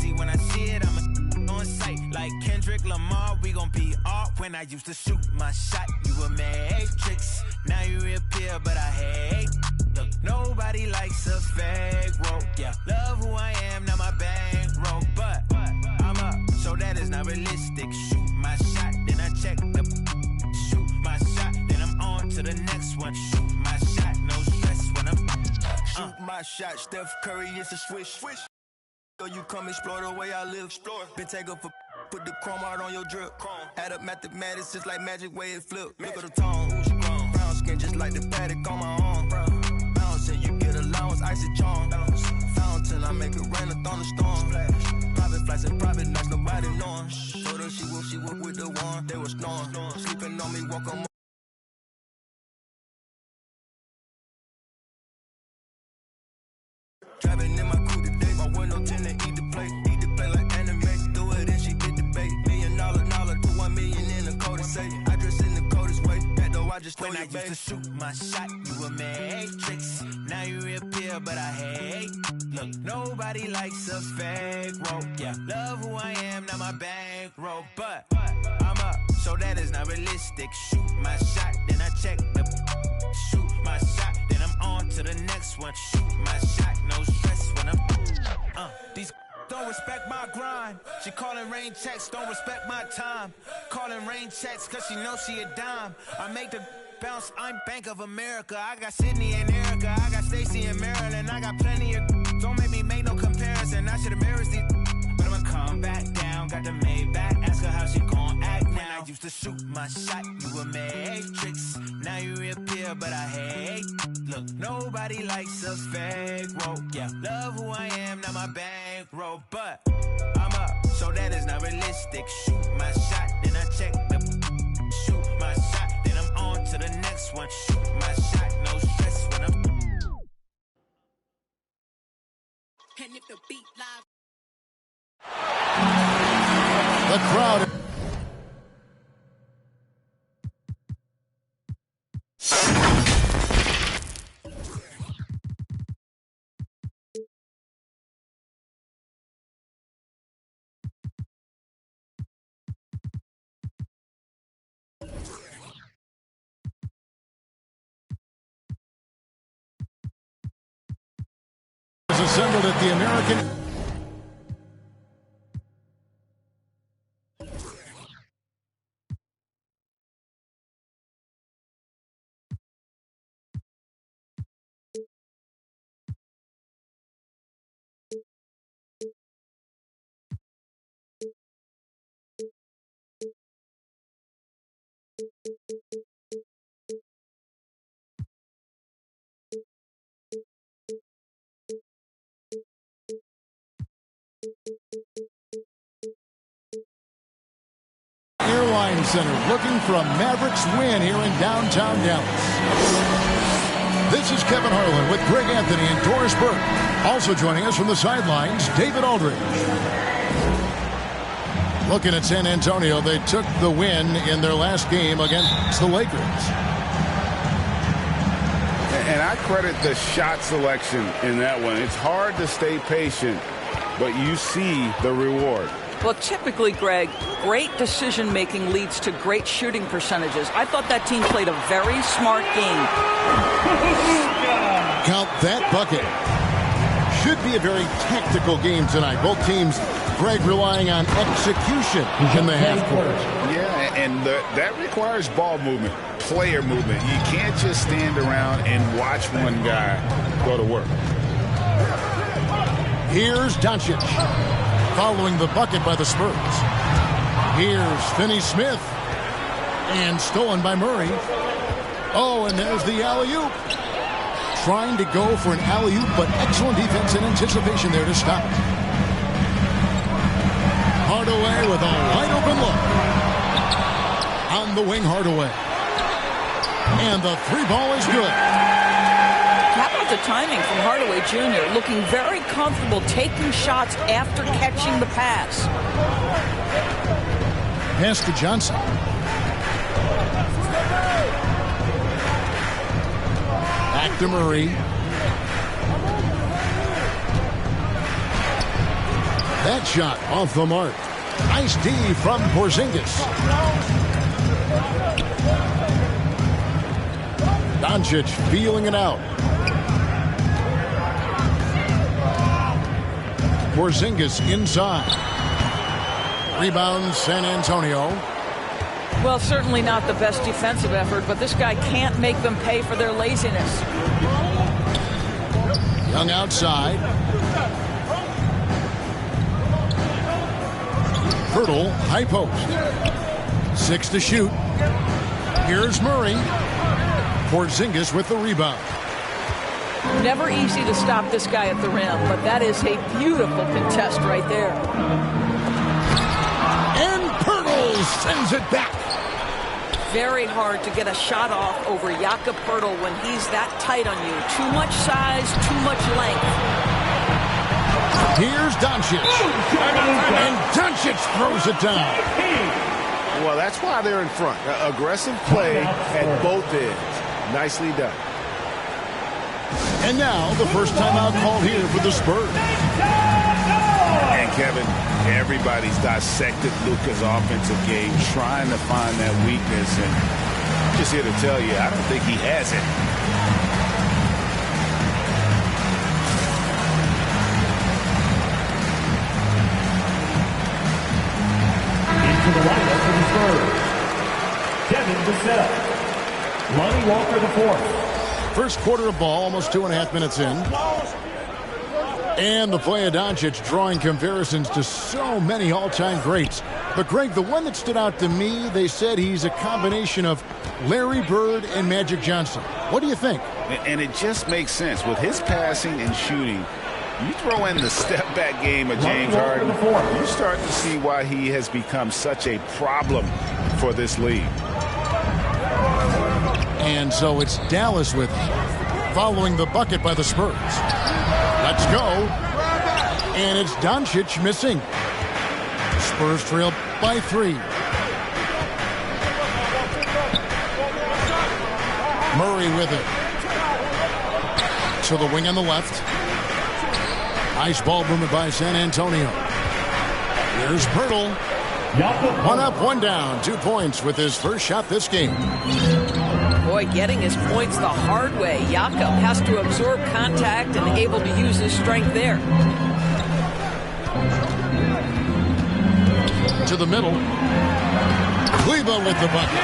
see when I see it, I'm on sight. Like Kendrick Lamar, we gon' be off. When I used to shoot my shot, you were Matrix. Now you reappear, but I hate. Look, nobody likes a fake rope. Yeah, love who I am, not my bankroll. But I'm up, so that is not realistic. Shoot my shot, then I check the. Shoot my shot, then I'm on to the next one. Shoot my shot, no stress when I'm. Shoot my shot, Steph Curry is a swish. So you come explore the way I live. Been taken for put the chrome out on your drip. Add up mathematics just like magic way it flip. Look at the tone. Brown skin just like the paddock on my arm. Bouncing, you get allowance, icy charm. Fountain, I make it rain a thunderstorm. Private flights and private nights, nobody knowing. Told her she woke with the one. They were snoring. Sleeping on me, walk on. Driving in my coupe today, my window tinted, eat the plate like anime. Do it and she get the bait. $1 million, put $1 million in the code to say. I dress in the coldest way, that though I just when I used to shoot my shot, you were Matrix. Now you reappear, but I hate. Look, nobody likes a fake rope. Yeah, love who I am, not my bankroll. But I'm up, so that is not realistic. Shoot my shot, then I check the. Shoot my shot, then I'm on to the next one. Shoot my shot, no stress when I'm. These don't respect my grind. She calling rain checks, don't respect my time. Calling rain checks, cause she knows she a dime. I make the bounce, I'm Bank of America. I got Sydney and Erica, I got Stacy and Maryland. I got plenty of. Don't make me make no comparison. I should embarrass these. But I'ma come back down. Got the Maybach, ask her how she gon' act now. I used to shoot my shot, you were Matrix. Now you reappear, but I hate. Look, nobody likes a fake rope. Yeah, love who I am, not my bankroll. But I'm up, so that is not realistic. Shoot my shot, then I check the. Shoot my shot, then I'm on to the next one. Shoot my shot, no stress when I'm. And if the beat live. The crowd. Is assembled at the American. Airline Center looking for a Mavericks win here in downtown Dallas. This is Kevin Harlan with Greg Anthony and Doris Burke. Also joining us from the sidelines, David Aldridge. Looking at San Antonio, they took the win in their last game against the Lakers. And I credit the shot selection in that one. It's hard to stay patient, but you see the reward. Well, typically, Greg, great decision-making leads to great shooting percentages. I thought that team played a very smart game. Count that bucket. Should be a very tactical game tonight. Both teams, Greg, relying on execution in the half court. Yeah, and that requires ball movement, player movement. You can't just stand around and watch one guy go to work. Here's Doncic. Following the bucket by the Spurs. Here's Finney-Smith. And stolen by Murray. Oh, and there's the alley-oop. Trying to go for an alley-oop, but excellent defense and anticipation there to stop. Hardaway with a wide-open look. On the wing, Hardaway. And the three ball is good. How about the timing from Hardaway Jr. looking very comfortable taking shots after catching the pass. Pass to Johnson. Back to Murray. That shot off the mark. Nice D from Porzingis. Doncic feeling it out. Porzingis inside. Rebound San Antonio. Well, certainly not the best defensive effort, but this guy can't make them pay for their laziness. Young outside. Hurdle, high post. 6 to shoot. Here's Murray. Porzingis with the rebound. Never easy to stop this guy at the rim, but that is a beautiful contest right there. And Pirtle sends it back. Very hard to get a shot off over Jakob Pirtle when he's that tight on you. Too much size, too much length. Here's Doncic. And Doncic throws it down. Well, that's why they're in front. Aggressive play at both ends. Nicely done. And now the first timeout called here for the Spurs. And Kevin, everybody's dissected Luka's offensive game, trying to find that weakness. And I'm just here to tell you, I don't think he has it. Into the lineup for the Spurs, Devin Vassell, Lonnie Walker the fourth. First quarter of ball, almost 2.5 minutes in. And the play of Doncic drawing comparisons to so many all-time greats. But, Greg, the one that stood out to me, they said he's a combination of Larry Bird and Magic Johnson. What do you think? And it just makes sense. With his passing and shooting, you throw in the step-back game of James Harden, you start to see why he has become such a problem for this league. And so it's Dallas with following the bucket by the Spurs. Let's go. And it's Doncic missing. Spurs trail by 3. Murray with it. To the wing on the left. Nice ball movement by San Antonio. Here's Pirtle. 1 up, 1 down. 2 points with his first shot this game. Boy, getting his points the hard way. Jakob has to absorb contact and able to use his strength there. To the middle. Kleba with the bucket.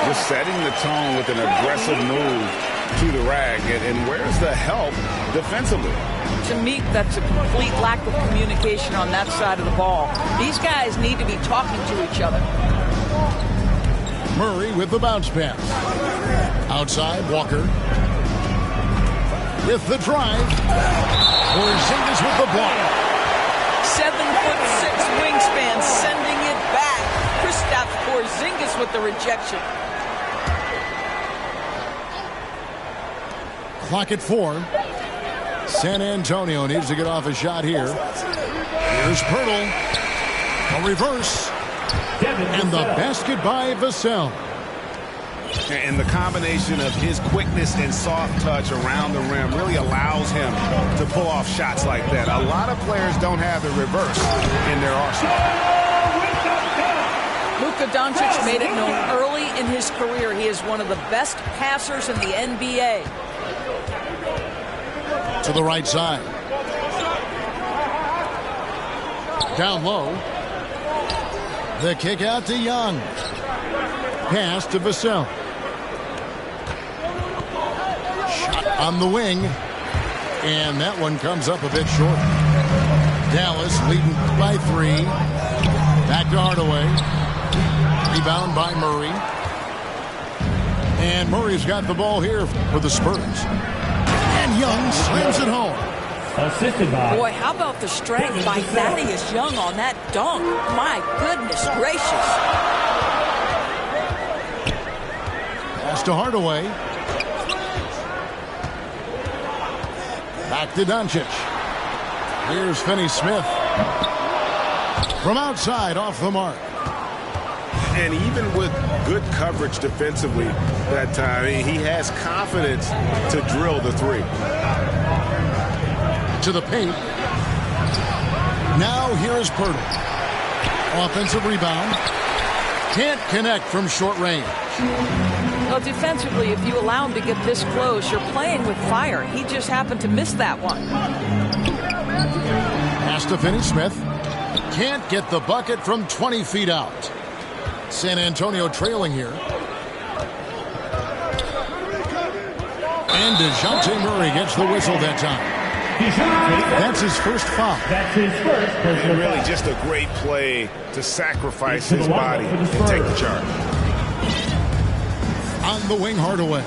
Just setting the tone with an aggressive move to the rack. And where's the help defensively? To me, that's a complete lack of communication on that side of the ball. These guys need to be talking to each other. Murray with the bounce pass. Outside, Walker. With the drive. Porzingis with the block. 7'6" wingspan, sending it back. Kristaps Porzingis with the rejection. Clock at 4. San Antonio needs to get off a shot here. Here's Pirtle. A reverse. And the basket by Vassell. And the combination of his quickness and soft touch around the rim really allows him to pull off shots like that. A lot of players don't have the reverse in their arsenal. Luka Doncic made it known early in his career he is one of the best passers in the NBA. To the right side. Down low. The kick out to Young. Pass to Vassell. Shot on the wing. And that one comes up a bit short. Dallas leading by 3. Back to Hardaway. Rebound by Murray. And Murray's got the ball here for the Spurs. And Young slams it home. Assisted by. Boy, how about the strength by Thaddeus Young on that dunk? My goodness gracious. Pass to Hardaway. Back to Doncic. Here's Finney Smith. From outside, off the mark. And even with good coverage defensively that time, he has confidence to drill the 3. To the paint. Now here is Purtle. Offensive rebound. Can't connect from short range. Well, defensively, if you allow him to get this close, you're playing with fire. He just happened to miss that one. Pass to Finney-Smith. Can't get the bucket from 20 feet out. San Antonio trailing here. And DeJounte Murray gets the whistle that time. That's his first foul. That's his first personal And really foul. just a great play to sacrifice his body and take the charge. On the wing, Hardaway.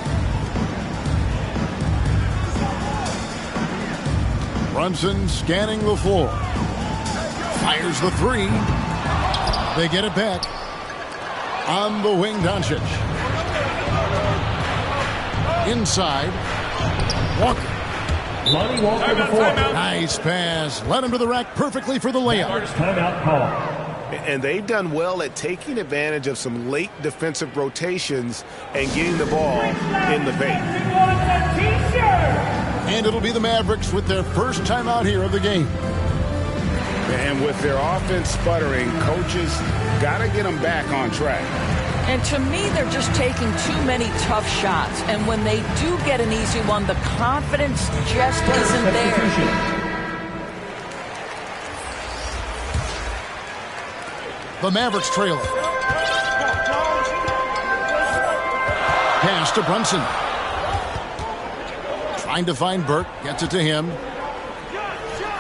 Brunson scanning the floor. Fires the three. They get it back. On the wing, Doncic. Inside. Walker. Lonnie Walker the fourth. Nice pass. Led him to the rack perfectly for the layup. Timeout call. And they've done well at taking advantage of some late defensive rotations and getting the ball in the paint. And it'll be the Mavericks with their first timeout here of the game. And with their offense sputtering, coaches got to get them back on track. And to me, they're just taking too many tough shots. And when they do get an easy one, the confidence just isn't there. The Mavericks trailing. Pass to Brunson. Trying to find Burke. Gets it to him.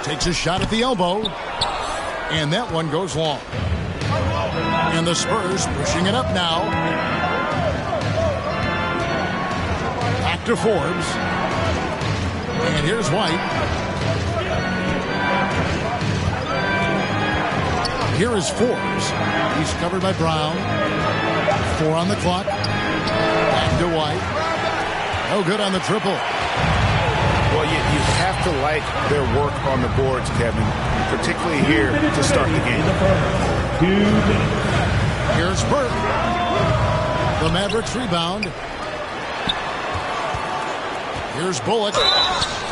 Takes a shot at the elbow. And that one goes long. And the Spurs pushing it up now. Back to Forbes. And here's White. Here is Forbes. He's covered by Brown. 4 on the clock. Back to White. No good on the triple. Well, you have to like their work on the boards, Kevin, particularly here to start the game. 2 minutes. Here's Burke. The Mavericks rebound. Here's Bullock.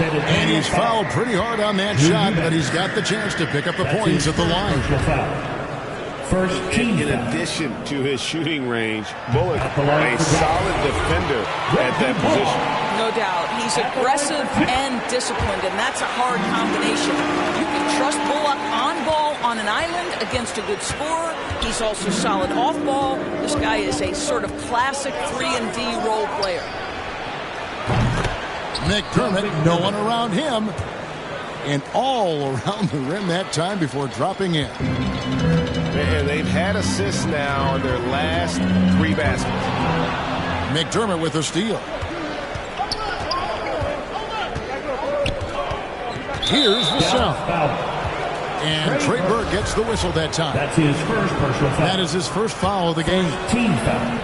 And he's fouled pretty hard on that shot, but he's got the chance to pick up the points at the line. First team In foul. addition to his shooting range, Bullock, a solid defender at that position. No doubt. He's aggressive and disciplined, and that's a hard combination. You can trust Bullock on ball on an island against a good scorer. He's also solid off ball. This guy is a sort of classic 3-and-D role player. McDermott, no one around him. And all around the rim that time before dropping in. And they've had assists now in their last 3 baskets. McDermott with a steal. Here's Vassell. And Trey Burke gets the whistle that time. That's his first personal foul. That is his first foul of the game. Team foul.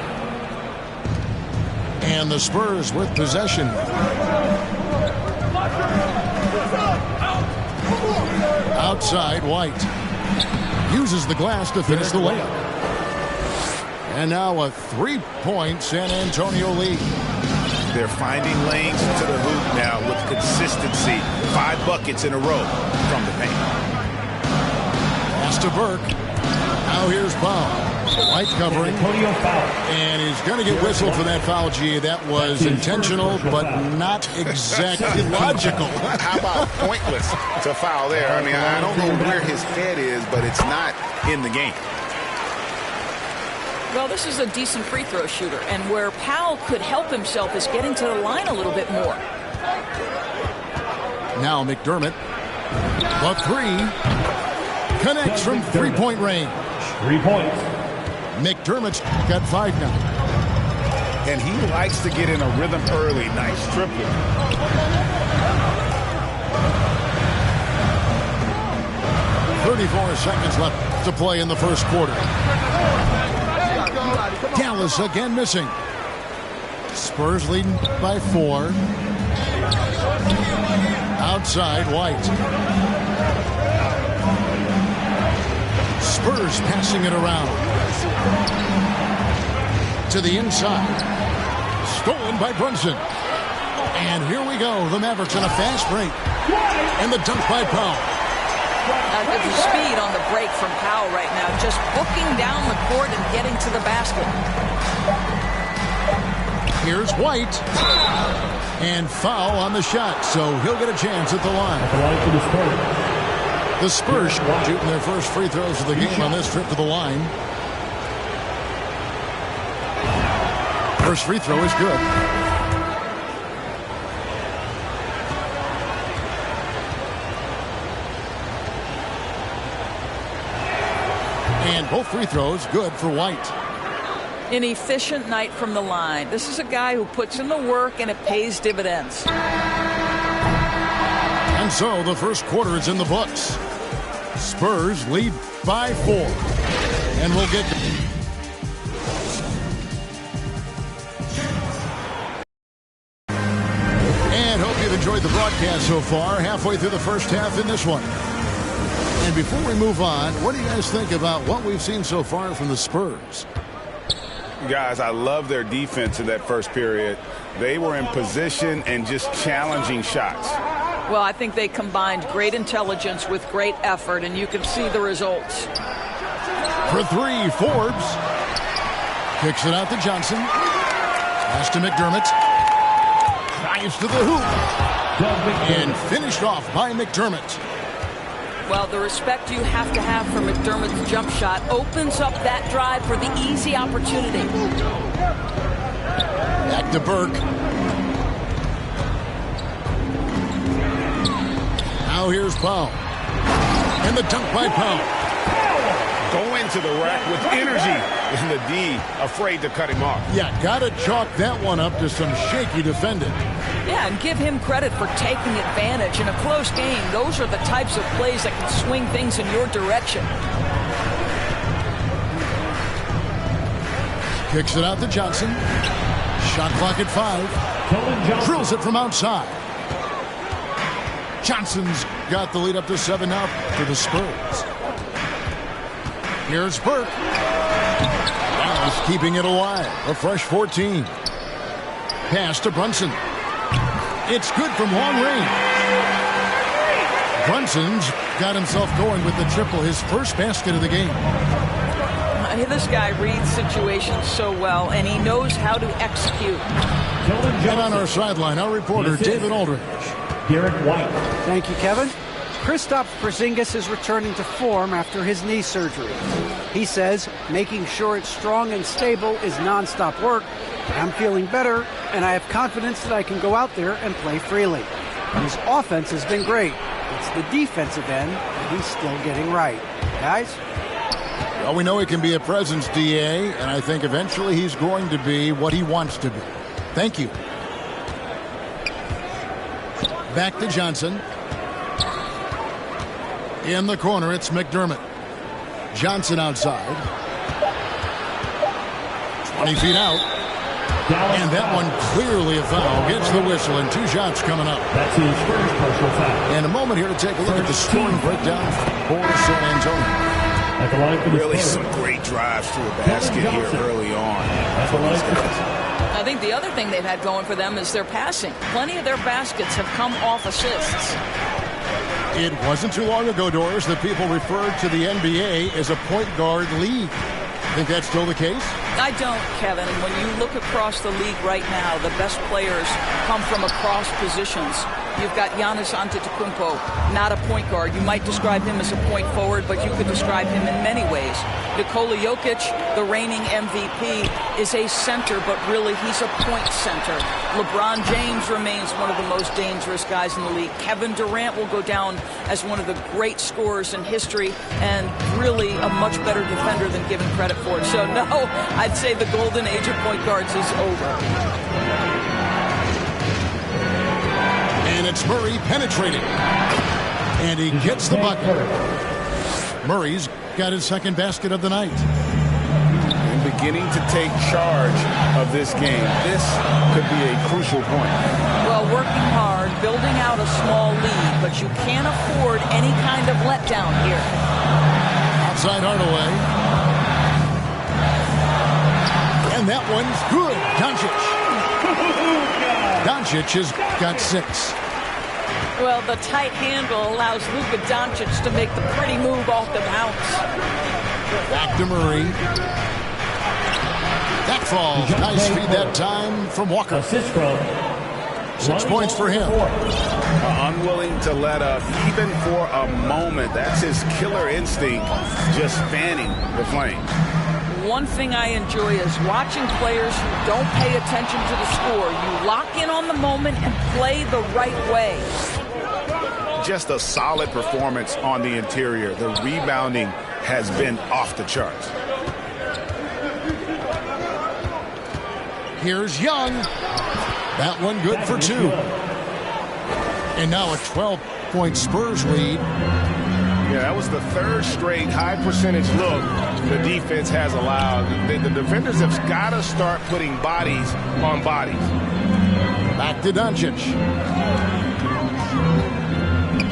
And the Spurs with possession. Outside, White. Uses the glass to finish the layup. And now a 3-point San Antonio lead. They're finding lanes to the hoop now with consistency. 5 buckets in a row from the paint. Pass to Burke. Now here's Powell. White covering. Antonio foul. And he's going to get whistled for that foul, G. That was intentional, but not exactly logical. How about pointless to foul there? I mean, I don't know where his head is, but it's not in the game. Well, this is a decent free throw shooter, and where Powell could help himself is getting to the line a little bit more. Now McDermott. The 3. Connects from 3-point range. 3 points. McDermott's got 5 now. And he likes to get in a rhythm early. Nice triplet. .34 seconds left to play in the first quarter. Dallas again missing. Spurs leading by 4. Outside, White. Spurs passing it around. To the inside. Stolen by Brunson. And here we go. The Mavericks on a fast break. And the dunk by Powell. The speed on the break from Powell right now, just booking down the court and getting to the basket. Here's White. And foul on the shot, so he'll get a chance at the line. The Spurs shooting their first free throws of the game on this trip to the line. First free throw is good. And both free throws good for White. An efficient night from the line. This is a guy who puts in the work and it pays dividends. And so the first quarter is in the books. Spurs lead by 4. And we'll get... And hope you've enjoyed the broadcast so far. Halfway through the first half in this one. And before we move on, what do you guys think about what we've seen so far from the Spurs? Guys, I love their defense in that first period. They were in position and just challenging shots. Well, I think they combined great intelligence with great effort, and you can see the results. For 3, Forbes. Kicks it out to Johnson. Pass to McDermott. Drives to the hoop. And finished off by McDermott. Well, the respect you have to have for McDermott's jump shot opens up that drive for the easy opportunity. Back to Burke. Now here's Powell. And the dunk by Powell. Go into the rack with energy. And the D afraid to cut him off. Yeah, got to chalk that one up to some shaky defending. Yeah, and give him credit for taking advantage in a close game. Those are the types of plays that can swing things in your direction. Kicks it out to Johnson. Shot clock at 5. Drills it from outside. Johnson's got the lead up to 7 now for the Spurs. Here's Burke. He's keeping it alive. A fresh 14. Pass to Brunson. It's good from long range. Brunson's got himself going with the triple, his first basket of the game. This guy reads situations so well, and he knows how to execute. And on our sideline, our reporter, David Aldridge. Derek White. Thank you, Kevin. Kristaps Porzingis is returning to form after his knee surgery. He says making sure it's strong and stable is nonstop work. I'm feeling better, and I have confidence that I can go out there and play freely. His offense has been great. It's the defensive end that he's still getting right. Guys? Well, we know he can be a presence, DA, and I think eventually he's going to be what he wants to be. Thank you. Back to Johnson. In the corner, it's McDermott. Johnson outside. 20 feet out. And that one clearly a foul. Gets the whistle, and 2 shots coming up. That's his first personal foul. And a moment here to take a look at the scoring breakdown for San Antonio. At the line for the Really Spurs. some great drives to the basket here early on. At the line for the I think the other thing they've had going for them is their passing. Plenty of their baskets have come off assists. It wasn't too long ago, Doris, that people referred to the NBA as a point guard league. Think that's still the case? I don't, Kevin. When you look across the league right now, the best players come from across positions. You've got Giannis Antetokounmpo, not a point guard. You might describe him as a point forward, but you could describe him in many ways. Nikola Jokic, the reigning MVP, is a center, but really he's a point center. LeBron James remains one of the most dangerous guys in the league. Kevin Durant will go down as one of the great scorers in history and really a much better defender than given credit for. So, no, I'd say the golden age of point guards is over. And it's Murray penetrating. And he gets the bucket. Murray's got his second basket of the night. And beginning to take charge of this game. This could be a crucial point. Well, working hard, building out a small lead, but you can't afford any kind of letdown here. Outside Hardaway. And that one's good. Doncic has got 6. Well, the tight handle allows Luka Doncic to make the pretty move off the bounce. Back to Murray. That falls. Nice feed that time from Walker. 6 points for him. Unwilling to let up even for a moment. That's his killer instinct, just fanning the flame. One thing I enjoy is watching players who don't pay attention to the score. You lock in on the moment and play the right way. Just a solid performance on the interior. The rebounding has been off the charts. Here's Young. That one good for 2. And now a 12-point Spurs lead. Yeah, that was the third straight high percentage look the defense has allowed. The defenders have got to start putting bodies on bodies. Back to Doncic.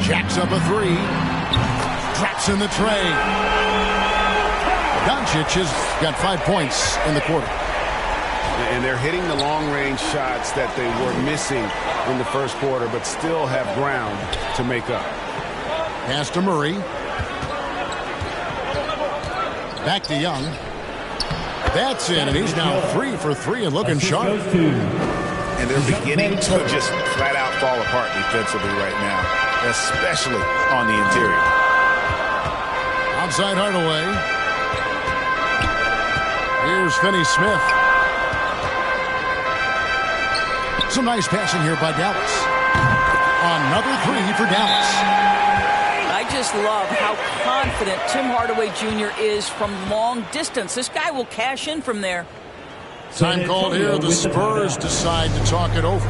Jacks up a 3. Traps in the tray. Doncic has got 5 points in the quarter. And they're hitting the long-range shots that they were missing in the first quarter, but still have ground to make up. Pass to Murray. Back to Young. That's in, and he's now 3 for 3 and looking sharp. And they're beginning to just flat-out fall apart defensively right now, especially on the interior. Outside Hardaway. Here's Finney-Smith. Some nice passing here by Dallas. Another 3 for Dallas. I just love how confident Tim Hardaway Jr. is from long distance. This guy will cash in from there. Time called here. The Spurs decide to talk it over.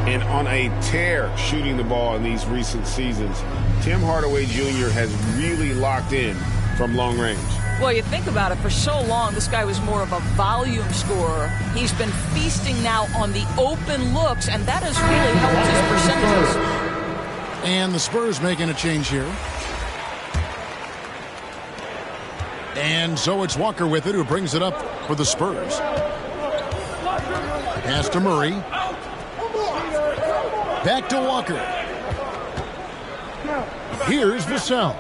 And on a tear shooting the ball in these recent seasons, Tim Hardaway Jr. has really locked in from long range. Well, you think about it, for so long, this guy was more of a volume scorer. He's been feasting now on the open looks, and that has really helped his percentages. And the Spurs making a change here. And so it's Walker with it, who brings it up for the Spurs. Pass to Murray. Back to Walker. Here's Vassell.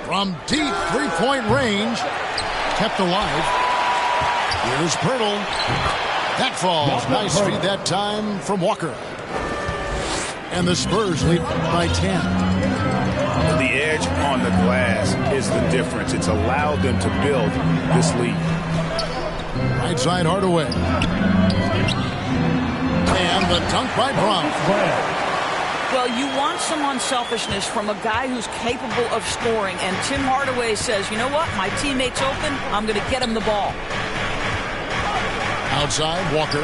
From deep three-point range. Kept alive. Here's Pirtle. That falls. Nice feed that time from Walker. And the Spurs lead by 10. The edge on the glass is the difference. It's allowed them to build this lead. Right side Hardaway. And the dunk by Brown. Well, you want some unselfishness from a guy who's capable of scoring. And Tim Hardaway says, you know what? My teammate's open. I'm going to get him the ball. Outside, Walker.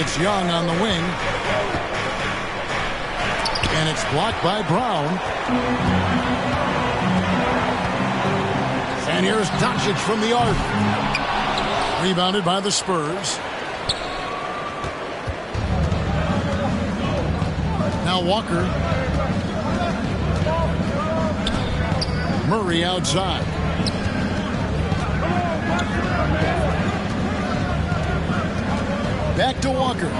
It's Young on the wing. And it's blocked by Brown. And here's Doncic from the arc. Rebounded by the Spurs. Now Walker. Murray outside. Back to Walker.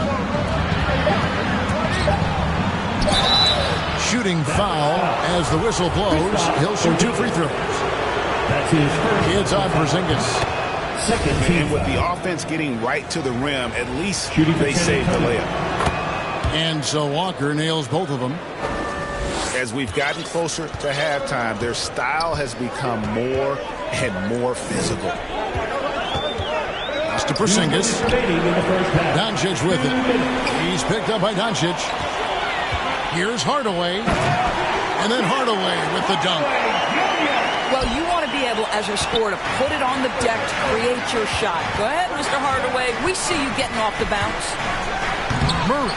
Shooting foul as the whistle blows. He'll shoot 2 free throws. That's his first. Kids on Porzingis. And with the offense getting right to the rim, at least they saved the layup. And so Walker nails both of them. As we've gotten closer to halftime, their style has become more and more physical. Pass to Porzingis. Doncic with it. He's picked up by Doncic. Here's Hardaway. And then Hardaway with the dunk. Well, you want to be able, as a scorer, to put it on the deck to create your shot. Go ahead, Mr. Hardaway. We see you getting off the bounce. Murray.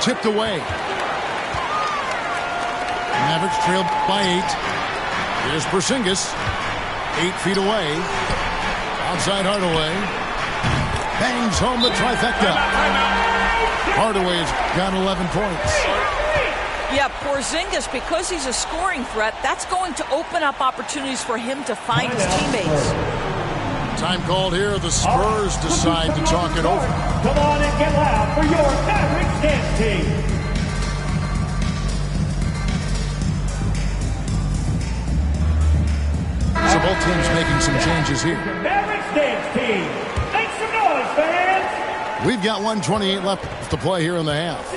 Tipped away. Mavericks trailed by 8. Here's Porzingis. 8 feet away. Outside Hardaway. Bangs home the trifecta. Hardaway's got 11 points. Yeah, Porzingis, because he's a scoring threat, that's going to open up opportunities for him to find his teammates. Time called here. The Spurs decide to talk it over. Come on and get loud for your Mavericks dance team. So both teams making some changes here. Mavericks dance team. Make some noise, fans. We've got 1:28 left to play here in the half.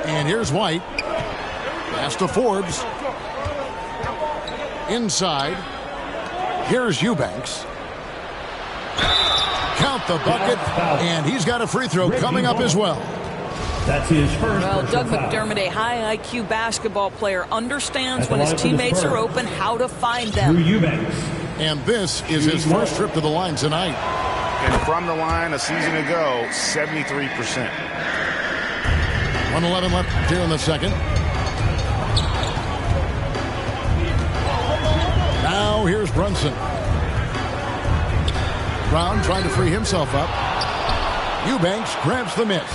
And here's White. Pass to Forbes. Inside. Here's Eubanks. Count the bucket. And he's got a free throw coming up as well. That's his first. Well, Doug McDermott, a high IQ basketball player, understands when his teammates are open how to find them. And this is his first trip to the line tonight. And from the line a season ago, 73%. 1:11 left here in the second. Now here's Brunson. Brown trying to free himself up. Eubanks grabs the miss.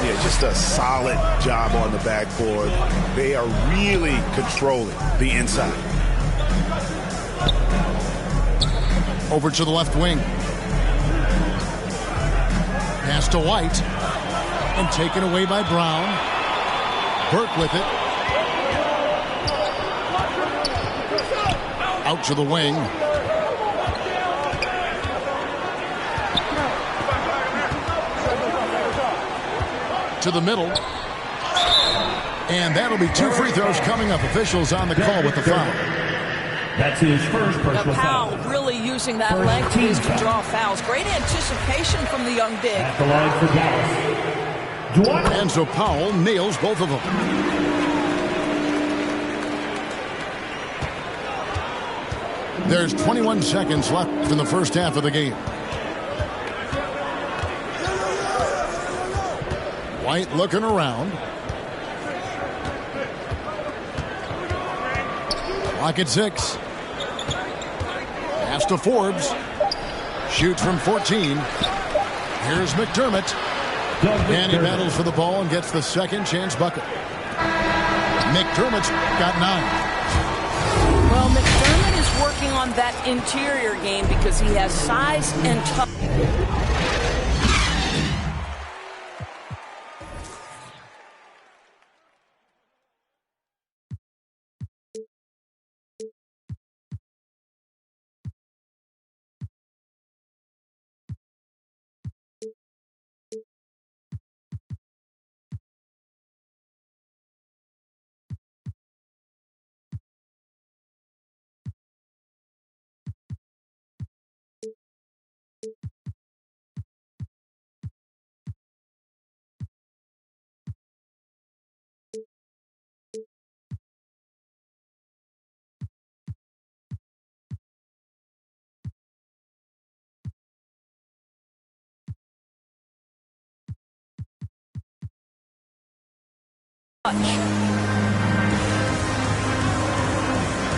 Yeah, just a solid job on the backboard. They are really controlling the inside. Over to the left wing. Pass to White. And taken away by Brown. Burke with it. Out to the wing. To the middle. And that'll be 2 free throws coming up. Officials on the call with the foul. That's his first personal foul. foul. Really using that length of his to draw fouls. Great anticipation from the young big. At the line for Dallas. And so Powell nails both of them. There's 21 seconds left in the first half of the game. White looking around. Clock at 6. Pass to Forbes. Shoots from 14. Here's McDermott. And he battles for the ball and gets the second chance bucket. McDermott's got 9. Well, McDermott is working on that interior game because he has size and tough.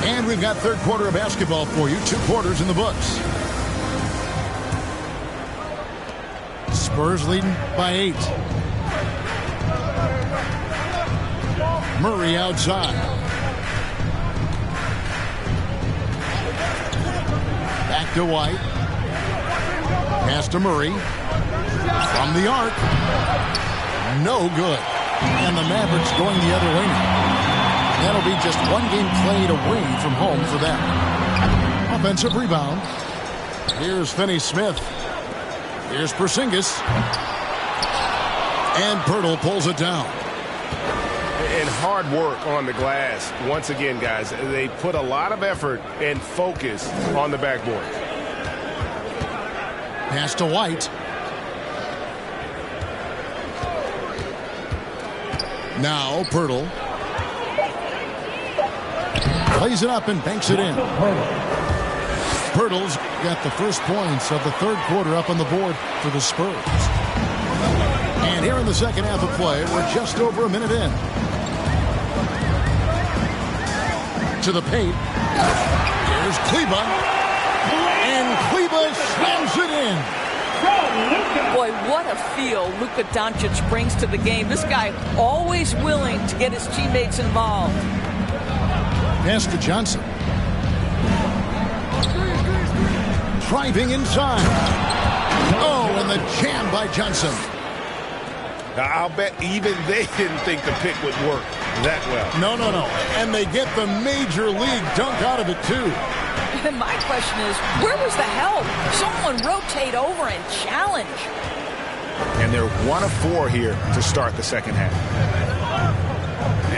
And we've got third quarter of basketball for you. 2 quarters in the books. Spurs leading by 8. Murray outside. Back to White. Pass to Murray. From the arc. No good. And the Mavericks going the other way now. That'll be just 1 game played away from home for them. Offensive rebound. Here's Finney Smith. Here's Porzingis. And Pirtle pulls it down. And hard work on the glass. Once again, guys, they put a lot of effort and focus on the backboard. Pass to White. Now Pirtle. Plays it up and banks it in. Pirtle's got the first points of the third quarter up on the board for the Spurs. And here in the second half of play, we're just over a minute in. To the paint. Here's Kleba. And Kleba slams it in. Boy, what a feel Luka Doncic brings to the game. This guy always willing to get his teammates involved. Pass to Johnson. Driving inside. Oh, and the jam by Johnson. I'll bet even they didn't think the pick would work that well. No. And they get the major league dunk out of it, too. And my question is, where was the help? Someone rotate over and challenge. And they're 1 of 4 here to start the second half.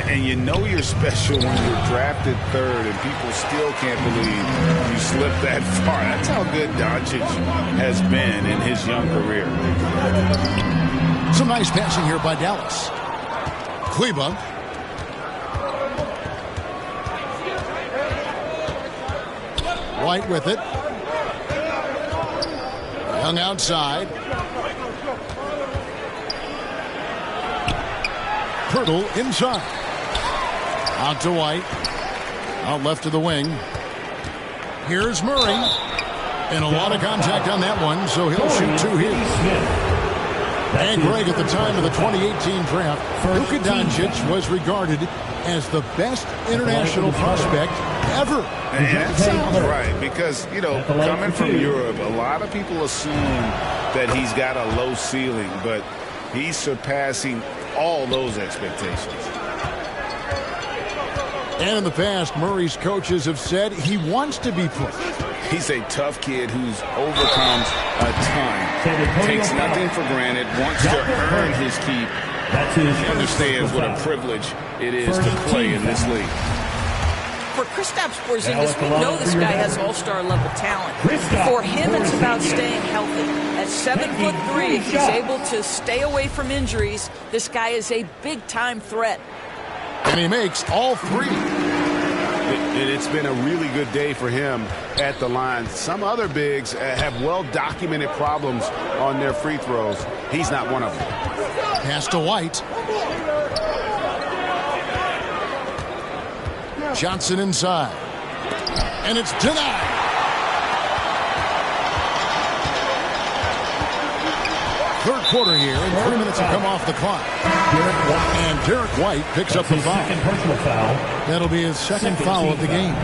And you know you're special when you're drafted 3rd and people still can't believe you slipped that far. That's how good Doncic has been in his young career. Some nice passing here by Dallas. Kleba. White with it. Young outside. Pirtle inside. Out to White. Out left to the wing. Here's Murray. And a lot of contact on that one, so he'll shoot 2 here. And Greg, at the time of the 2018 draft, Luka Doncic was regarded as the best international prospect ever. And that sounds right, because, you know, coming from Europe, a lot of people assume that he's got a low ceiling, but he's surpassing all those expectations. And in the past, Murray's coaches have said he wants to be pushed. He's a tough kid who's overcomes a ton, takes nothing for granted, wants to earn his keep. He understands what a privilege it is to play in this league. For Kristaps Porzingis, we know this guy has all-star level talent. For him, it's about staying healthy. At 7'3", if he's able to stay away from injuries, this guy is a big-time threat. And he makes all 3. It's been a really good day for him at the line. Some other bigs have well-documented problems on their free throws. He's not one of them. Pass to White. Johnson inside. And it's denied. Third quarter here, and 3 minutes have come off the clock. And Derek White picks up the foul. That'll be his second foul of the game.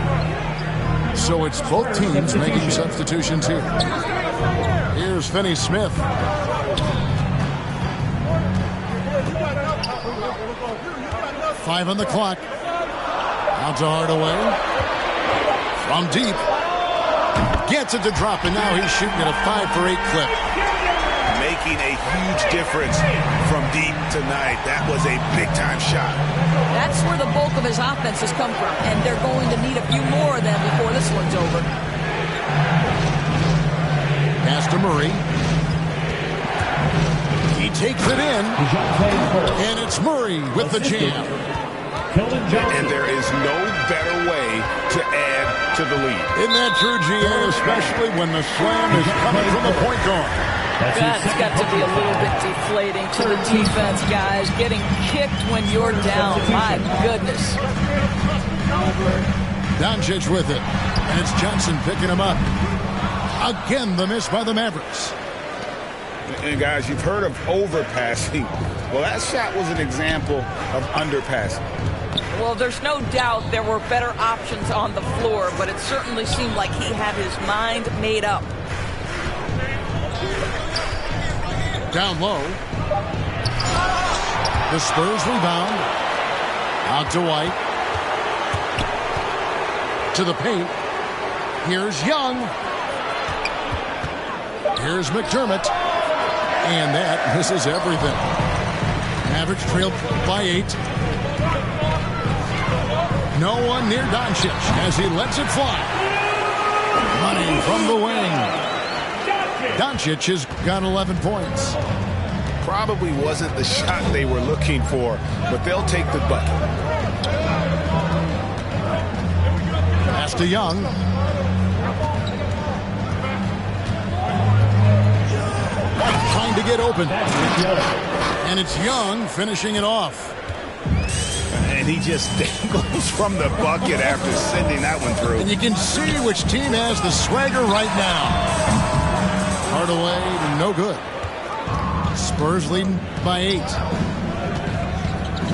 So it's both teams making substitutions here. Here's Finney Smith. Five on the clock. Out to Hardaway. From deep. Gets it to drop, and now he's shooting at a 5-for-8 clip. Making a huge difference from deep tonight. That was a big-time shot. That's where the bulk of his offense has come from, and they're going to need a few more of them before this one's over. Pass to Murray. He takes it in, and it's Murray with the jam. And there is no better way to add to the lead. Isn't that true, GA, especially when the slam is coming from the point guard? That's got to be a little bit deflating to the defense, guys. Getting kicked when you're down. My goodness. Doncic with it. And it's Johnson picking him up. Again, the miss by the Mavericks. And, guys, you've heard of overpassing. Well, that shot was an example of underpassing. Well, there's no doubt there were better options on the floor, but it certainly seemed like he had his mind made up. Down low. The Spurs rebound. Out to White. To the paint. Here's Young. Here's McDermott. And that misses everything. Mavericks trail by 8. No one near Doncic as he lets it fly. Running from the wing. Doncic has got 11 points. Probably wasn't the shot they were looking for, but they'll take the bucket. Pass to Young. White trying to get open. And it's Young finishing it off. And he just dangles from the bucket after sending that one through. And you can see which team has the swagger right now. Hardaway, no good. Spurs leading by 8.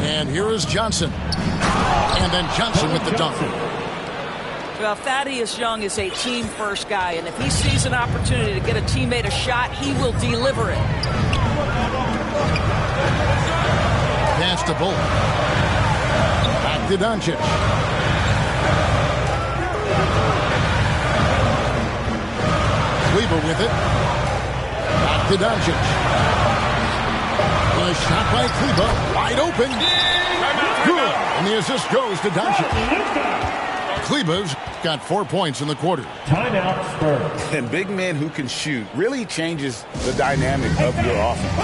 And here is Johnson. And then Johnson with the dunk. Well, Thaddeus Young is a team-first guy, and if he sees an opportunity to get a teammate a shot, he will deliver it. Pass to Bullock. Back to Doncic. Kleber with it. Back to Doncic. A shot by Kleber. Wide open. Good. And the assist goes to Doncic. Kleber's got 4 points in the quarter. Timeout, Spurs. And big men who can shoot really changes the dynamic of your offense.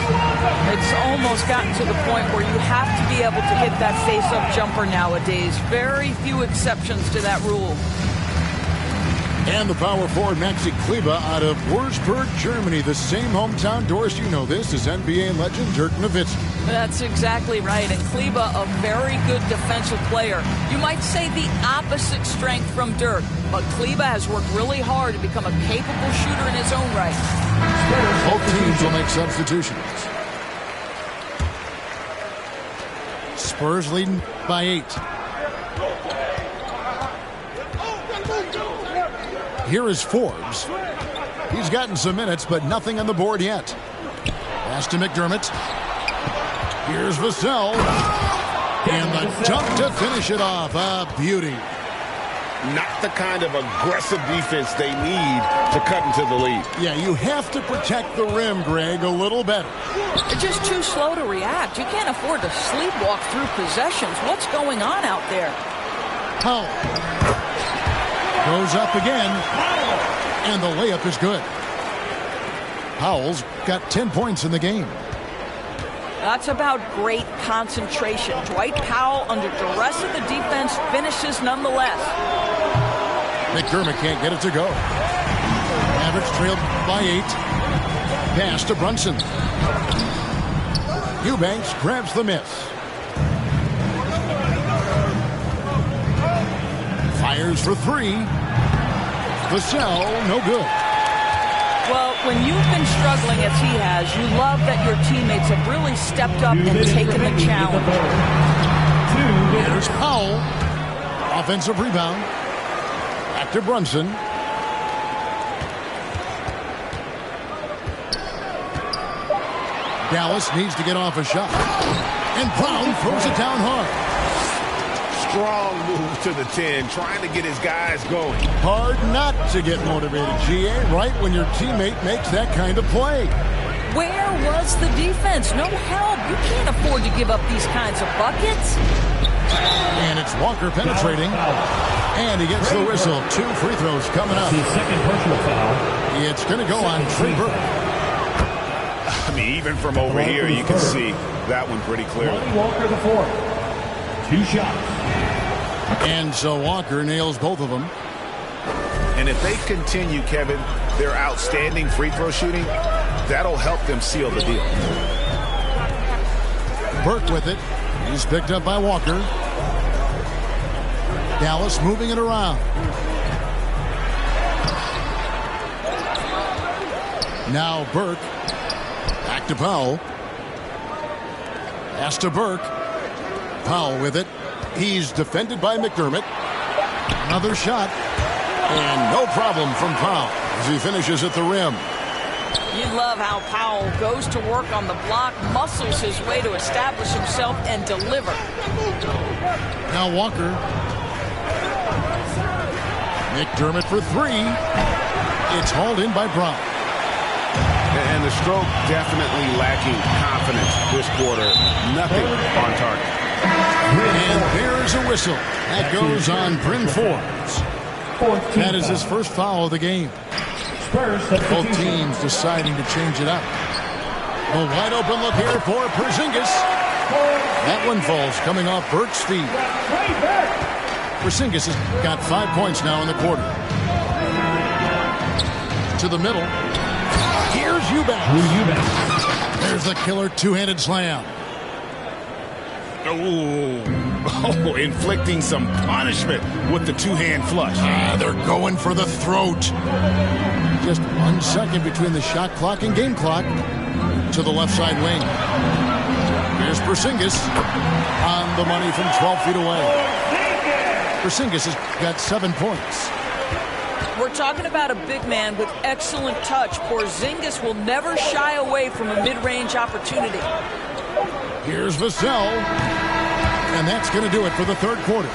It's almost gotten to the point where you have to be able to hit that face-up jumper nowadays. Very few exceptions to that rule. And the power forward, Maxi Kleber, out of Würzburg, Germany. The same hometown, Doris, you know this, is NBA legend Dirk Nowitzki. That's exactly right. And Kleber, a very good defensive player. You might say the opposite strength from Dirk. But Kleber has worked really hard to become a capable shooter in his own right. Both teams will make substitutions. Spurs leading by 8. Here is Forbes. He's gotten some minutes, but nothing on the board yet. Pass to McDermott. Here's Vassell. And the dunk to finish it off. A beauty. Not the kind of aggressive defense they need to cut into the lead. Yeah, you have to protect the rim, Greg, a little better. They're just too slow to react. You can't afford to sleepwalk through possessions. What's going on out there? Powell. Goes up again, and the layup is good. Powell's got 10 points in the game. That's about great concentration. Dwight Powell, under duress of the defense, finishes nonetheless. McDermott can't get it to go. Mavericks trailed by 8. Pass to Brunson. Eubanks grabs the miss. Fires for 3. Vassell, no good. Well, when you've been struggling as he has, you love that your teammates have really stepped up and taken the challenge. There's Powell. Offensive rebound. Back to Brunson. Dallas needs to get off a shot. And Brown throws it down hard. Strong move to the 10, trying to get his guys going. Hard not to get motivated, GA, right when your teammate makes that kind of play. Where was the defense? No help. You can't afford to give up these kinds of buckets. And it's Walker penetrating. And he gets the whistle. 2 free throws coming up. His second personal foul. It's going to go on Trey Burke. I mean, even from over here, you can see that one pretty clearly. Lonnie Walker the fourth. 2 shots. And so Walker nails both of them. And if they continue, Kevin, their outstanding free throw shooting, that'll help them seal the deal. Burke with it. He's picked up by Walker. Dallas moving it around. Now Burke. Back to Powell. Pass to Burke. Powell with it. He's defended by McDermott. Another shot. And no problem from Powell as he finishes at the rim. You love how Powell goes to work on the block, muscles his way to establish himself and deliver. Now Walker. McDermott for 3. It's hauled in by Brown. And the stroke definitely lacking confidence this quarter. Nothing on target. And there's a whistle. That goes on Bryn Forbes. That is his first foul of the game. Both teams deciding to change it up. A wide open look here for Porzingis. That one falls coming off Burke's feet. Porzingis has got 5 points now in the quarter. To the middle. Here's Eubanks. There's the killer two-handed slam. Oh, inflicting some punishment with the two-hand flush. They're going for the throat. Just 1 second between the shot clock and game clock. to the left side wing. Here's Porzingis on the money from 12 feet away. Porzingis has got 7 points. We're talking about a big man with excellent touch. Porzingis will never shy away from a mid-range opportunity. Here's Vassell. And that's going to do it for the third quarter.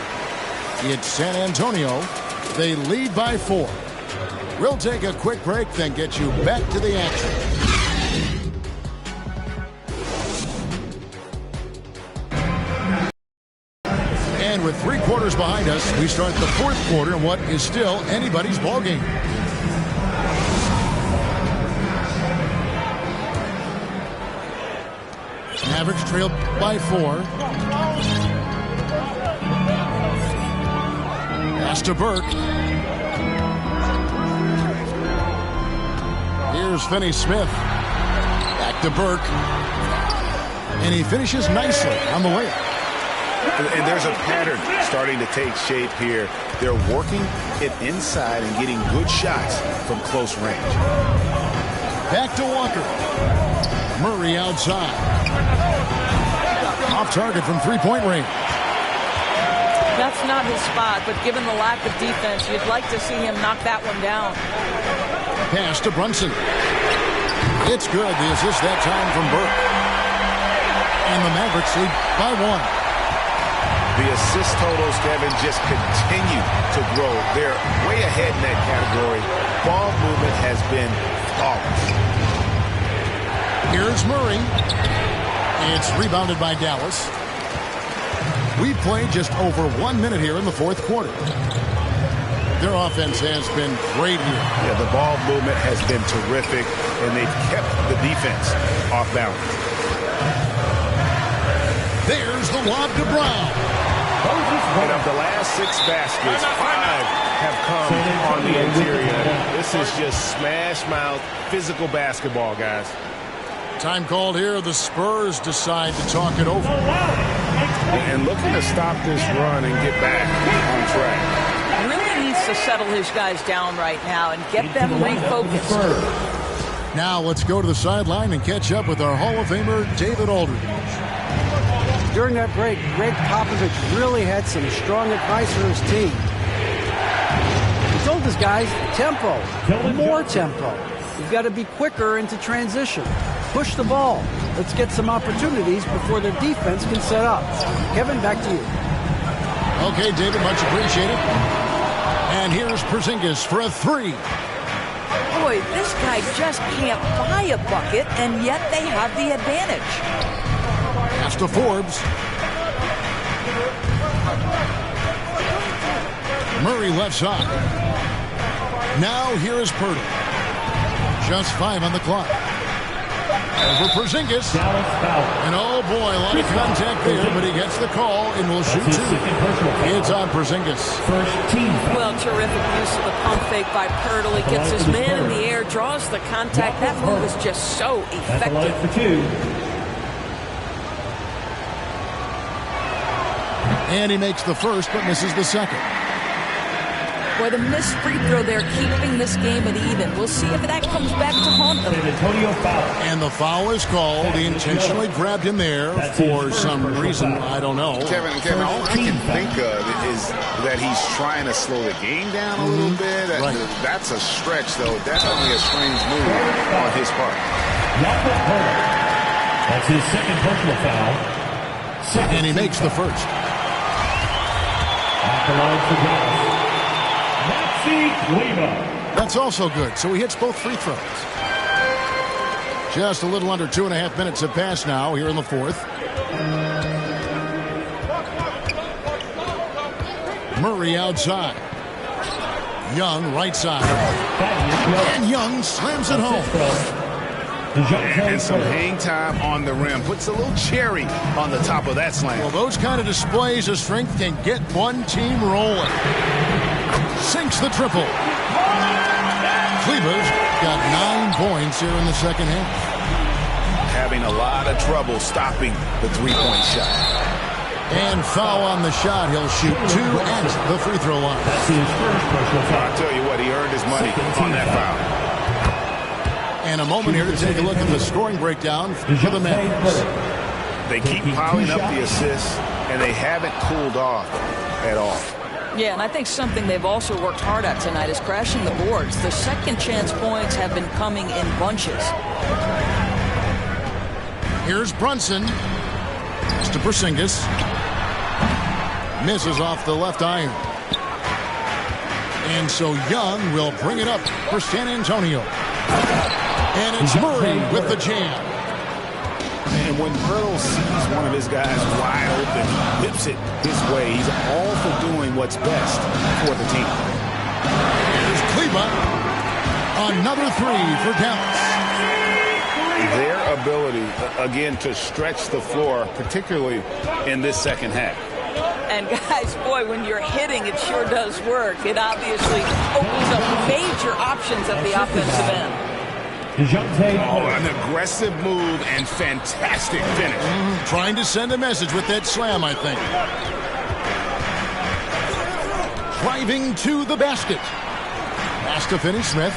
It's San Antonio. They lead by 4. We'll take a quick break, then get you back to the action. And with 3 quarters behind us, we start the fourth quarter in what is still anybody's ballgame. Mavericks trail by 4. Pass to Burke. Here's Finney Smith. Back to Burke. And he finishes nicely on the way. And there's a pattern starting to take shape here. They're working it inside and getting good shots from close range. Back to Walker. Murray outside. Off target from three-point range. That's not his spot, but given the lack of defense, you'd like to see him knock that one down. Pass to Brunson. It's good. The assist that time from Burke. And the Mavericks lead by 1. The assist totals, Kevin, just continue to grow. They're way ahead in that category. Ball movement has been flawless. Here's Murray. It's rebounded by Dallas. We've played just over 1 minute here in the fourth quarter. Their offense has been great here. Yeah, the ball movement has been terrific, and they've kept the defense off balance. There's the lob to Brown. And of the last 6 baskets, 5 have come on the interior. This is just smash mouth, physical basketball, guys. Time called here. The Spurs decide to talk it over. And looking to stop this run and get back on track. Really needs to settle his guys down right now and get them refocused. Now let's go to the sideline and catch up with our Hall of Famer, David Aldridge. During that break, Greg Popovich really had some strong advice for his team. He told his guys, tempo, more tempo. You've got to be quicker into transition. Push the ball. Let's get some opportunities before their defense can set up. Kevin, back to you. Okay, David, much appreciated. And here's Porzingis for a 3. Boy, this guy just can't buy a bucket, and yet they have the advantage. Pass to Forbes. Murray left side. Now here is Purdy. Just 5 on the clock. Over Porzingis. And oh boy, a lot of contact there, but he gets the call and will shoot 2. It's on Porzingis. Well, terrific use of the pump fake by Purdy. Gets his man in the air, draws the contact. That move is just so effective. And he makes the first, but misses the second. Boy, the missed free throw there, keeping this game at even. We'll see if that comes back to haunt them. And the foul is called. He intentionally grabbed him there for some reason. I don't know. Kevin, all I can think of is that he's trying to slow the game down a little bit. Right. That's a stretch, though. Definitely a strange move on his part. That's his second personal foul. And he makes the first. Off the line for Dallas. That's also good. So he hits both free throws. Just a little under 2.5 minutes have passed now here in the fourth. Murray outside. Young right side. And Young slams it home. And some hang time on the rim. Puts a little cherry on the top of that slam. Well, those kind of displays of strength can get one team rolling. Sinks the triple. Kleber's got 9 points here in the second half. Having a lot of trouble stopping the three-point shot. And foul on the shot. He'll shoot 2 at the free throw line. That's his first personal foul. I'll tell you what, he earned his money on that foul. And a moment here to take a look at the scoring breakdown for the Mavericks. They keep piling up the assists, and they haven't cooled off at all. Yeah, and I think something they've also worked hard at tonight is crashing the boards. The second chance points have been coming in bunches. Here's Brunson. It's to Porzingis. Misses off the left iron. And so Young will bring it up for San Antonio. And it's Murray with the jam. And when Pirtle sees one of his guys wide open, whips it his way, he's all for doing what's best for the team. Here's Kleba. Another three for Dallas. Their ability, again, to stretch the floor, particularly in this second half. And guys, boy, when you're hitting, it sure does work. It obviously opens up major options at the offensive end. Oh, an aggressive move and fantastic finish. Trying to send a message with that slam, I think. Driving to the basket. Pass to Finney Smith.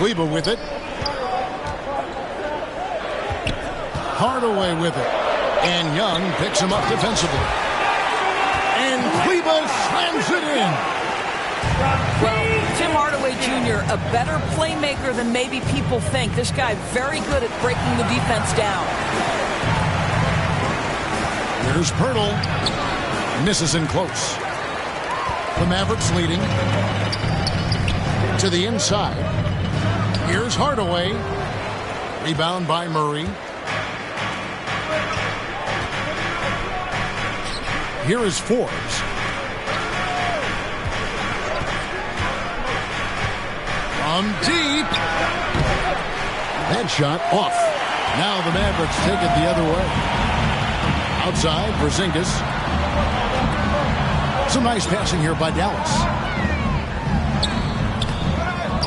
Kleba with it. Hardaway with it. And Young picks him up defensively. And Kleba slams it in. Well, Tim Hardaway Jr., a better playmaker than maybe people think. This guy very good at breaking the defense down. Here's Pirtle. Misses in close. The Mavericks leading. To the inside. Here's Hardaway. Rebound by Murray. Here is Forbes. From deep. That shot off. Now the Mavericks take it the other way. Outside, Porzingis. Some nice passing here by Dallas.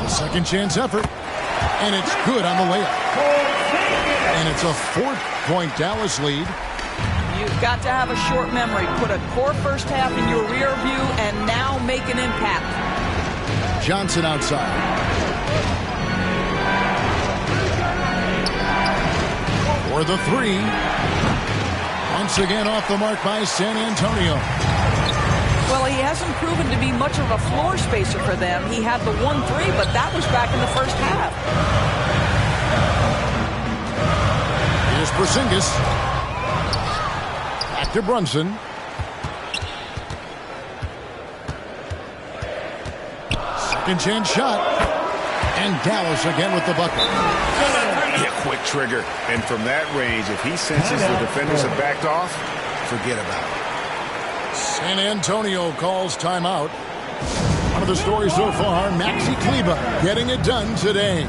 Second chance effort. And it's good on the layup. And it's a 4-point Dallas lead. You've got to have a short memory. Put a core first half in your rear view and now make an impact. Johnson outside. For the three. Once again off the mark by San Antonio. Well, he hasn't proven to be much of a floor spacer for them. He had the 1-3, but that was back in the first half. Here's Porzingis. Back to Brunson. Second chance shot. And Dallas again with the bucket. Yeah, quick trigger. And from that range, if he senses the defenders have backed off, forget about it. San Antonio calls timeout. One of the stories so far, Maxi Kleba getting it done today.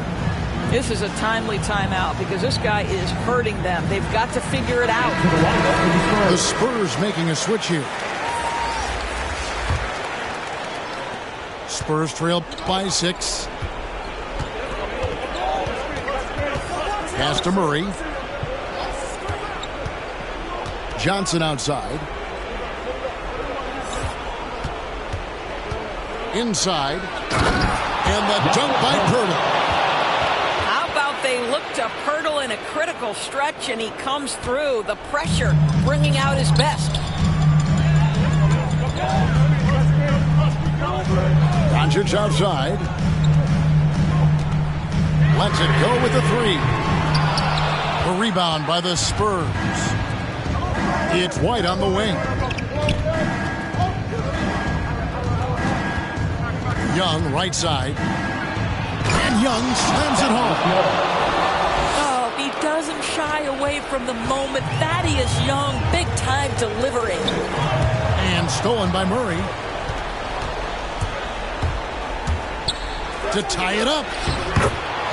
This is a timely timeout because this guy is hurting them. They've got to figure it out. The Spurs making a switch here. Spurs trail by 6. Pass to Murray. Johnson outside. Inside. And the dunk by Pirtle. How about they look to Pirtle in a critical stretch and he comes through. The pressure bringing out his best. Doncic outside. Lets it go with the 3. A rebound by the Spurs. It's White on the wing. Young, right side. And Young slams it home. Oh, he doesn't shy away from the moment. Thaddeus Young, big-time delivery. And stolen by Murray. To tie it up.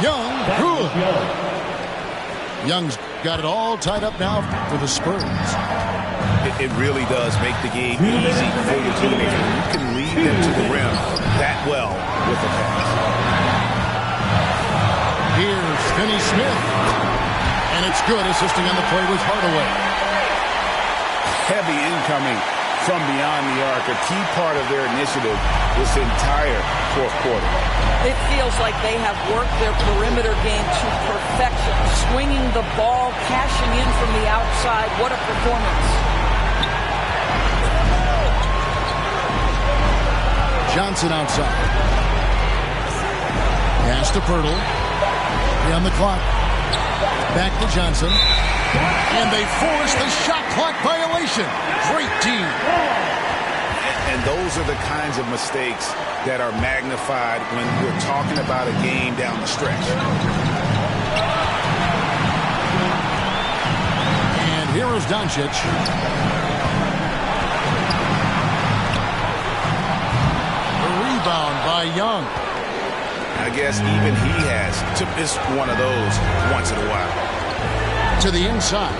Young, good. Young's got it all tied up now for the Spurs. It really does make the game easy for your team. You can lead them to the rim that well with the pass. Here's Finney Smith. And it's good, assisting on the play with Hardaway. Heavy incoming from beyond the arc, a key part of their initiative this entire fourth quarter. It feels like they have worked their perimeter game to perfection. Swinging the ball, cashing in from the outside. What a performance. Johnson outside. Pass to Pirtle. On the clock. Back to Johnson. And they force the shot clock violation. Great team. And those are the kinds of mistakes that are magnified when we're talking about a game down the stretch. And here is Doncic. The rebound by Young. I guess even he has to miss one of those once in a while. To the inside.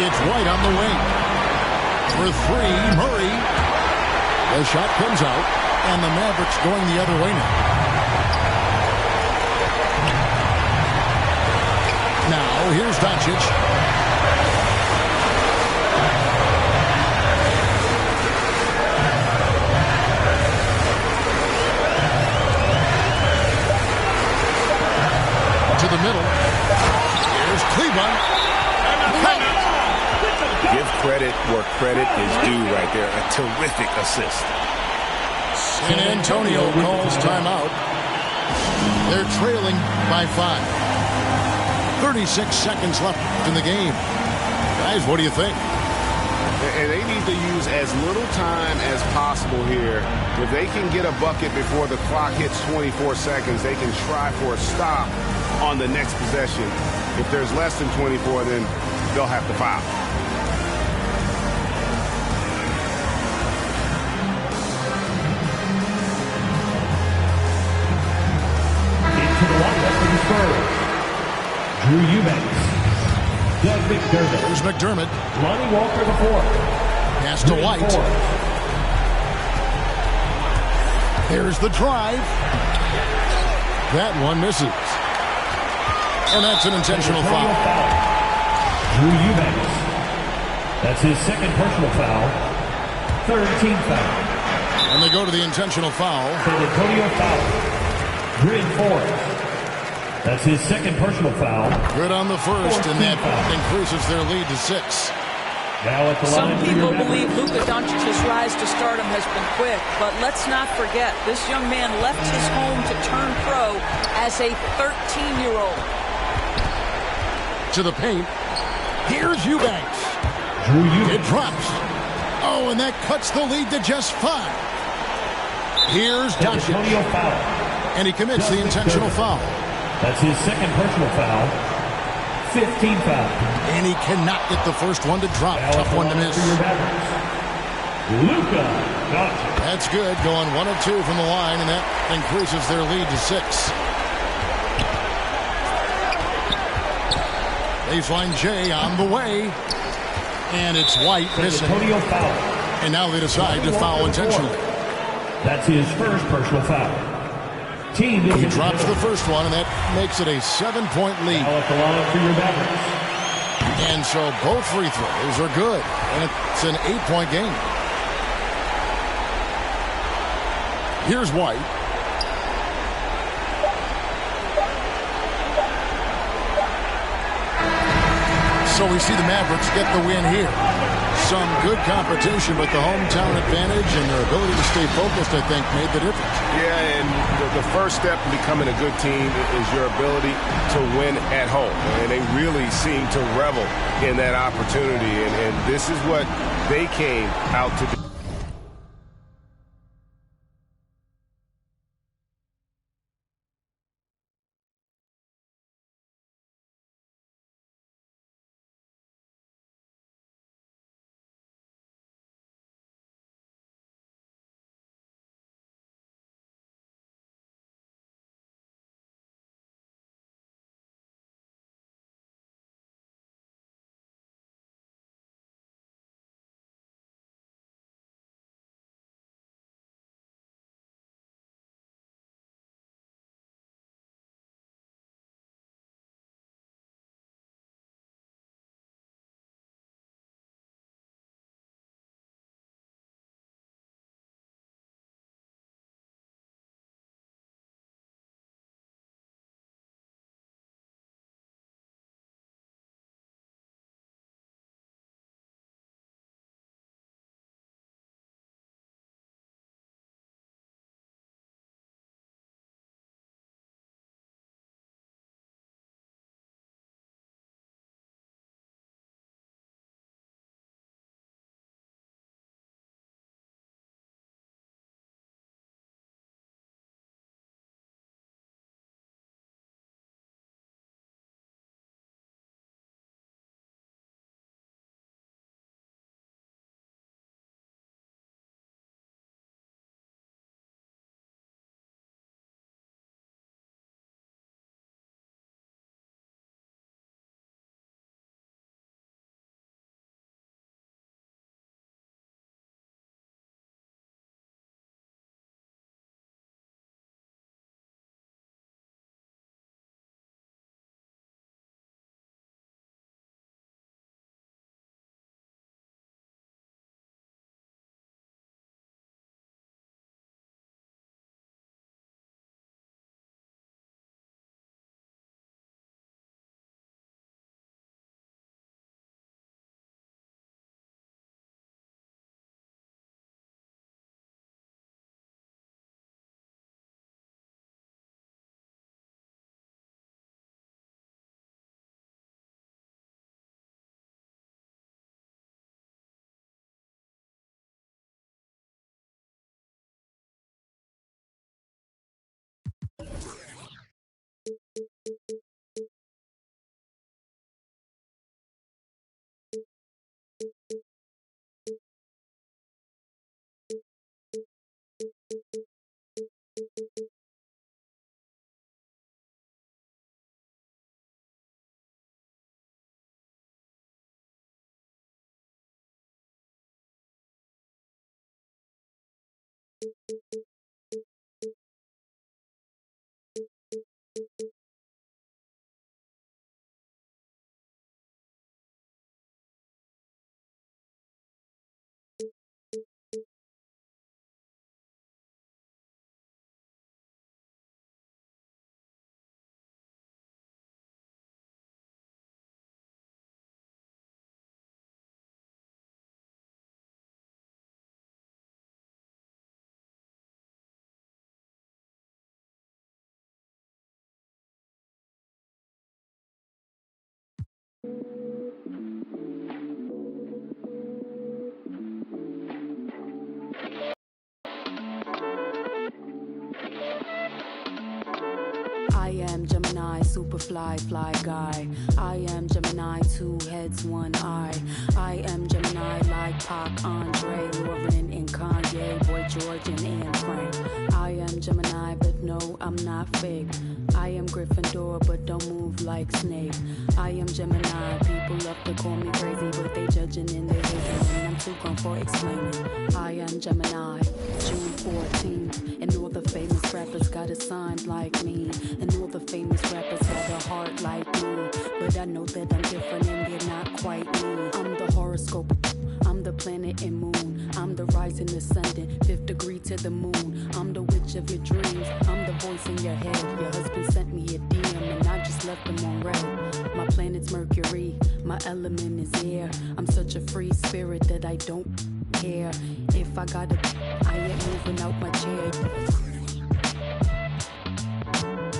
It's White on the wing. For three, Murray. The shot comes out, and the Mavericks going the other way now. Now, here's Doncic. To the middle. Here's Cleveland. Give credit where credit is due right there. A terrific assist. San Antonio calls timeout. They're trailing by 5. 36 seconds left in the game. Guys, what do you think? And they need to use as little time as possible here. If they can get a bucket before the clock hits 24 seconds, they can try for a stop on the next possession. If there's less than 24, then they'll have to foul. Into the lineup for the Spurs. Drew Eubanks. Doug McDermott. There's McDermott. Lonnie Walker IV. Pass to White. There's the drive. That one misses. And that's an intentional foul. Drew Eubanks. That's his second personal foul. Third team foul. And they go to the intentional foul. San Antonio foul. Grid Forrest. That's his second personal foul. Good on the first, and that increases their lead to 6. Now at the Some line people believe Luka Doncic's rise to stardom has been quick, but let's not forget, this young man left his home to turn pro as a 13-year-old. To the paint. Here's Eubanks. Drew Eubanks. It drops. Oh, and that cuts the lead to just 5. Here's San Doncic. Antonio foul. And he commits the intentional foul. That's his second personal foul. 15 foul. And he cannot get the first one to drop. Now Tough one to miss. Luka Doncic. That's good. Going 1 of 2 from the line, and that increases their lead to 6. Baseline J on the way. And it's White missing. Antonio foul. And now they decide to foul intentionally. That's his first personal foul. Team He drops the first one, and that makes it a 7-point lead. Now at the line for your Mavericks. And so both free throws are good. And it's an 8-point game. Here's White. So we see the Mavericks get the win here. Some good competition, but the hometown advantage and their ability to stay focused, I think, made the difference. Yeah, and the first step in becoming a good team is your ability to win at home. And they really seem to revel in that opportunity. And this is what they came out to do. I am Gemini, super fly guy. I am Gemini, 2 heads, 1 eye. I am Gemini, like Pac, Andre, Lauren, and Kanye, Boy George, and Anne Frank. I am Gemini, but no, I'm not fake. I am Gryffindor, but don't move like Snape. I am Gemini, people love to call me crazy, but they judging and they hating, and I'm too grown for explaining. I am Gemini, June 14th, and all the famous rappers got a sign like me, and all the famous rappers got a heart like me, but I know that I'm different and they're not quite me. I'm the horoscope, I'm the planet and moon, I'm the rising ascendant, 5th degree to the moon, I'm the witch of your dreams, I'm the voice in your head. Your husband sent me a DM and I just left him on red. My planet's Mercury, my element is air, I'm such a free spirit that I don't care. If I gotta, I ain't moving out my chair.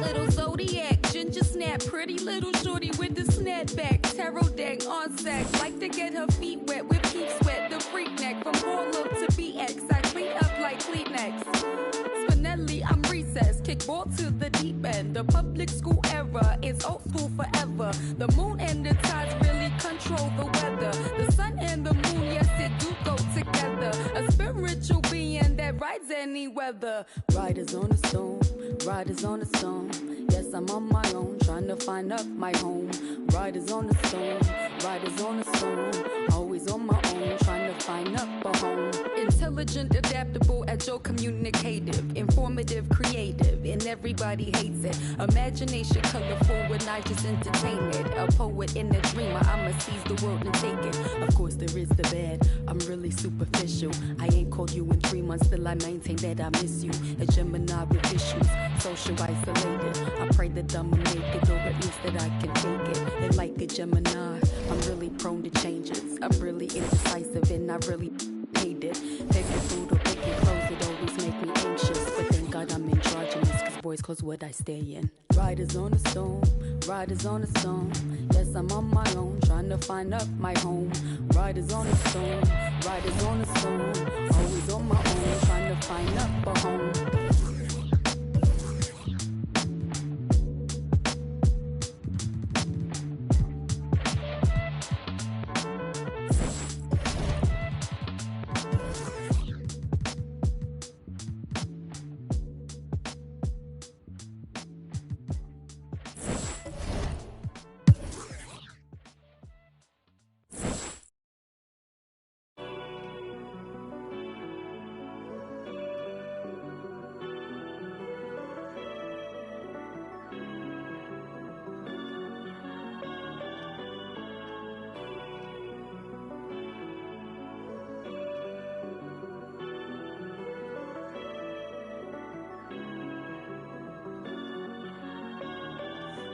Little zodiac, ginger snap, pretty little shorty with the snapback, tarot deck on sack, like to get her feet wet with peep sweat, the freak neck from Harlem to BX, I clean up like Kleenex. Spinelli, I'm recess, kickball to the deep end, the public school era is old school forever. The moon and the tides really control the weather. The sun and the moon, yes, it do go together. A spiritual being that rides any weather. Riders on the stone, riders on the stone. Yes, I'm on my own, trying to find up my home. Riders on the stone, riders on the stone. Always on my own, trying to find up a home. Intelligent, adaptable, agile, communicative, informative, creative, and everybody hates it. Imagination colorful when I just entertain it. A poet and a dreamer, I'ma seize the world and take it. Of course there is the bad, I'm really superficial. I ain't called you in 3 months, still I maintain that I miss you. A Gemini with issues, social isolated. I pray that I'ma make it, or at least that I can fake it. And like a Gemini, I'm really prone to changes. I'm really indecisive and I really hate it. Picking food or picking clothes, it always make me anxious. But thank God I'm androgynous, cause boys clothes what I stay in. Riders on the stone, riders on the stone. Yes, I'm on my own, trying to find up my home. Riders on the stone, riders on the stone. Always on my own, trying to find up a home.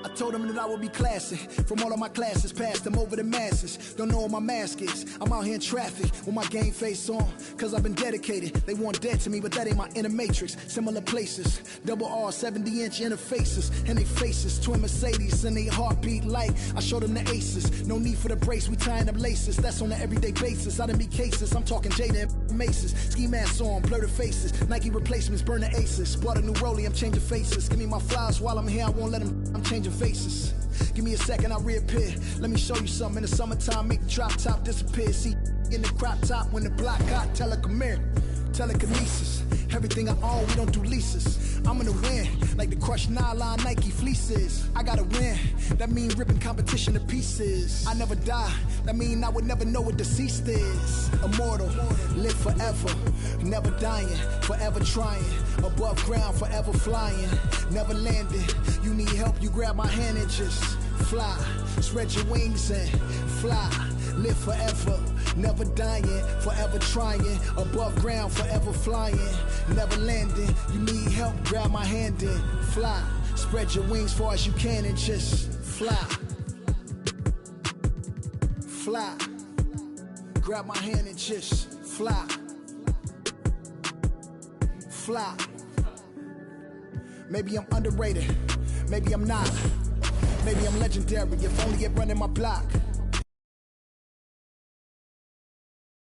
I told them that I would be classy. From all of my classes, passed them over the masses. Don't know what my mask is. I'm out here in traffic with my game face on. Cause I've been dedicated. They want dead to me, but that ain't my inner matrix. Similar places. Double R, 70-inch interfaces. And they faces. Twin Mercedes and they heartbeat like I showed them the aces. No need for the brace, we tying up laces. That's on an everyday basis. I done be cases. I'm talking Jada and Maces. Ski masks on, blur the faces. Nike replacements, burn the aces. Bought a new rollie, I'm changing faces. Give me my flowers while I'm here, I won't let them. I'm changing faces. Give me a second, I'll reappear. Let me show you something. In the summertime, make the drop top disappear. See in the crop top when the block hot. Tell her come here. Telekinesis. Everything I own, we don't do leases. I'm gonna win, like the crushed nylon Nike fleeces. I gotta win, that mean ripping competition to pieces. I never die, that mean I would never know what deceased is. Immortal, live forever. never dying, forever trying. Above ground, forever flying, never landing. You need help, you grab my hand and just fly. Spread your wings and fly. Live forever, never dying, forever trying. Above ground, forever flying, never landing. You need help, grab my hand and fly. Spread your wings far as you can and just fly. Fly. Grab my hand and just fly. Fly. Maybe I'm underrated, maybe I'm not. Maybe I'm legendary, if only it running my block.